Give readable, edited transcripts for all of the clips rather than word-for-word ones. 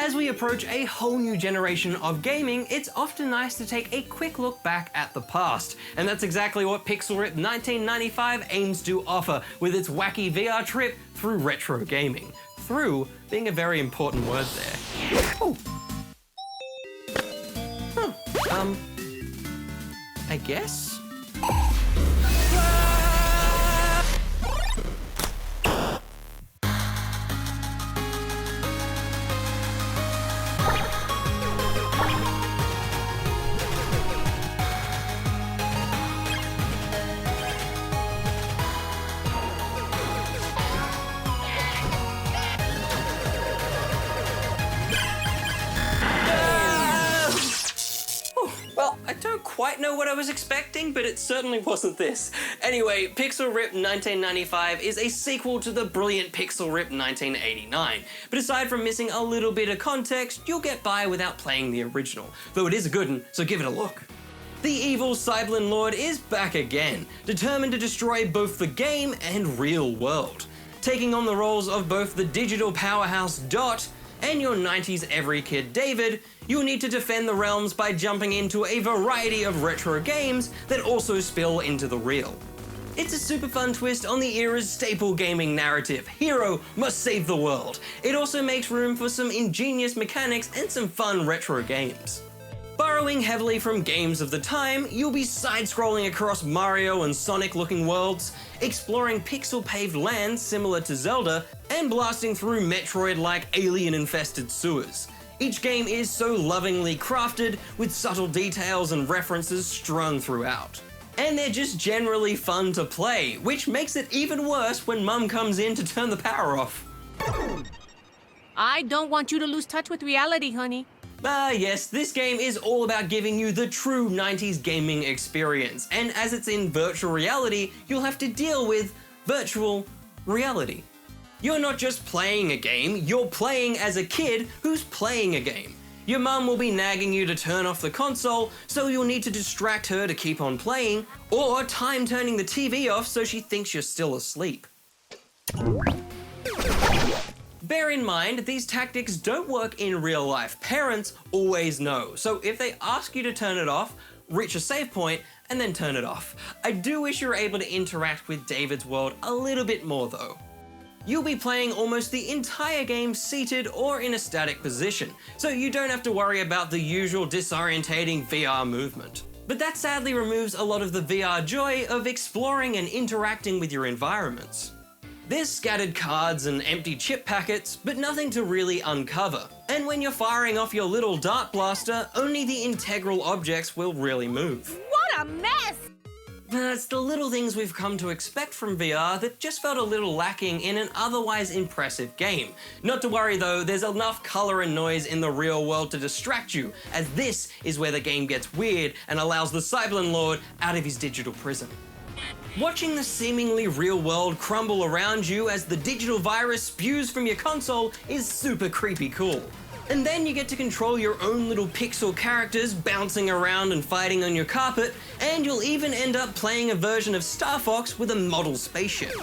As we approach a whole new generation of gaming, it's often nice to take a quick look back at the past. And that's exactly what Pixel Rip 1995 aims to offer with its wacky VR trip through retro gaming. Through being a very important word there. Oh. Huh. I guess? Well, I don't quite know what I was expecting, but it certainly wasn't this. Anyway, Pixel Rip 1995 is a sequel to the brilliant Pixel Rip 1989. But aside from missing a little bit of context, you'll get by without playing the original. Though it is a good one, so give it a look. The evil Cyberlin Lord is back again, determined to destroy both the game and real world. Taking on the roles of both the digital powerhouse Dot and your 90s every kid David, you'll need to defend the realms by jumping into a variety of retro games that also spill into the real. It's a super fun twist on the era's staple gaming narrative, hero must save the world. It also makes room for some ingenious mechanics and some fun retro games. Borrowing heavily from games of the time, you'll be side-scrolling across Mario and Sonic-looking worlds, exploring pixel-paved lands similar to Zelda, and blasting through Metroid-like alien-infested sewers. Each game is so lovingly crafted, with subtle details and references strung throughout. And they're just generally fun to play, which makes it even worse when Mum comes in to turn the power off. I don't want you to lose touch with reality, honey. Ah yes, this game is all about giving you the true 90s gaming experience, and as it's in virtual reality, you'll have to deal with virtual reality. You're not just playing a game, you're playing as a kid who's playing a game. Your mum will be nagging you to turn off the console, so you'll need to distract her to keep on playing, or time turning the TV off so she thinks you're still asleep. Bear in mind, these tactics don't work in real life. Parents always know, so if they ask you to turn it off, reach a save point, and then turn it off. I do wish you were able to interact with David's world a little bit more though. You'll be playing almost the entire game seated or in a static position, so you don't have to worry about the usual disorientating VR movement. But that sadly removes a lot of the VR joy of exploring and interacting with your environments. There's scattered cards and empty chip packets, but nothing to really uncover. And when you're firing off your little dart blaster, only the integral objects will really move. What a mess! It's the little things we've come to expect from VR that just felt a little lacking in an otherwise impressive game. Not to worry though, there's enough color and noise in the real world to distract you, as this is where the game gets weird and allows the Cyberlin Lord out of his digital prison. Watching the seemingly real world crumble around you as the digital virus spews from your console is super creepy cool. And then you get to control your own little pixel characters bouncing around and fighting on your carpet, and you'll even end up playing a version of Star Fox with a model spaceship.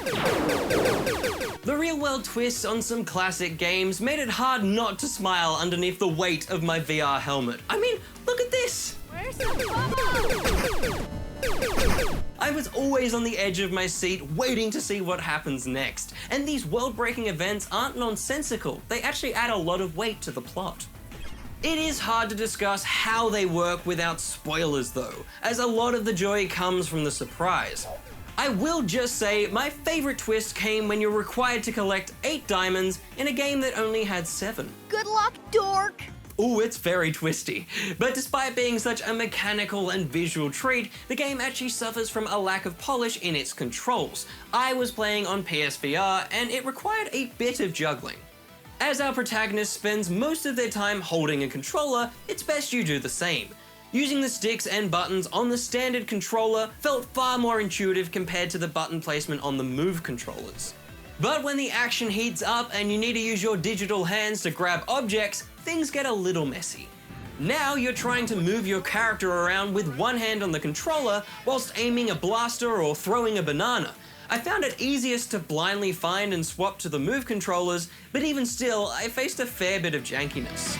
The real world twists on some classic games made it hard not to smile underneath the weight of my VR helmet. I mean, look at this! Where's the bubble? I was always on the edge of my seat waiting to see what happens next. And these world-breaking events aren't nonsensical, they actually add a lot of weight to the plot. It is hard to discuss how they work without spoilers though, as a lot of the joy comes from the surprise. I will just say my favorite twist came when you're required to collect 8 diamonds in a game that only had 7. Good luck, dork! Ooh, it's very twisty. But despite being such a mechanical and visual treat, the game actually suffers from a lack of polish in its controls. I was playing on PSVR and it required a bit of juggling. As our protagonist spends most of their time holding a controller, it's best you do the same. Using the sticks and buttons on the standard controller felt far more intuitive compared to the button placement on the Move controllers. But when the action heats up and you need to use your digital hands to grab objects, things get a little messy. Now you're trying to move your character around with one hand on the controller whilst aiming a blaster or throwing a banana. I found it easiest to blindly find and swap to the move controllers, but even still, I faced a fair bit of jankiness.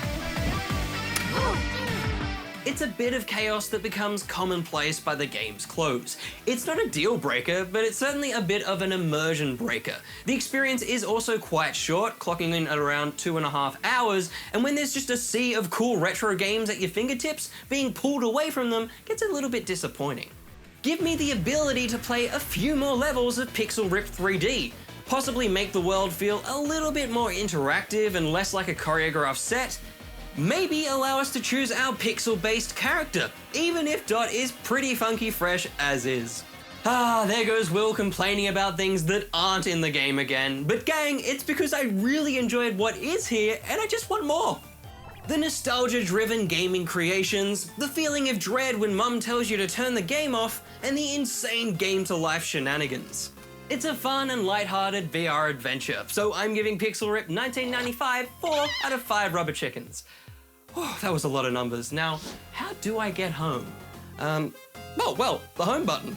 It's a bit of chaos that becomes commonplace by the game's close. It's not a deal breaker, but it's certainly a bit of an immersion breaker. The experience is also quite short, clocking in at around 2.5 hours, and when there's just a sea of cool retro games at your fingertips, being pulled away from them gets a little bit disappointing. Give me the ability to play a few more levels of Pixel Rip 3D, possibly make the world feel a little bit more interactive and less like a choreographed set. Maybe allow us to choose our pixel-based character, even if Dot is pretty funky fresh as is. There goes Will complaining about things that aren't in the game again. But gang, it's because I really enjoyed what is here and I just want more. The nostalgia-driven gaming creations, the feeling of dread when mum tells you to turn the game off, and the insane game-to-life shenanigans. It's a fun and lighthearted VR adventure, so I'm giving Pixel Rip 1995 4 out of 5 rubber chickens. That was a lot of numbers. Now, how do I get home? Well, the home button.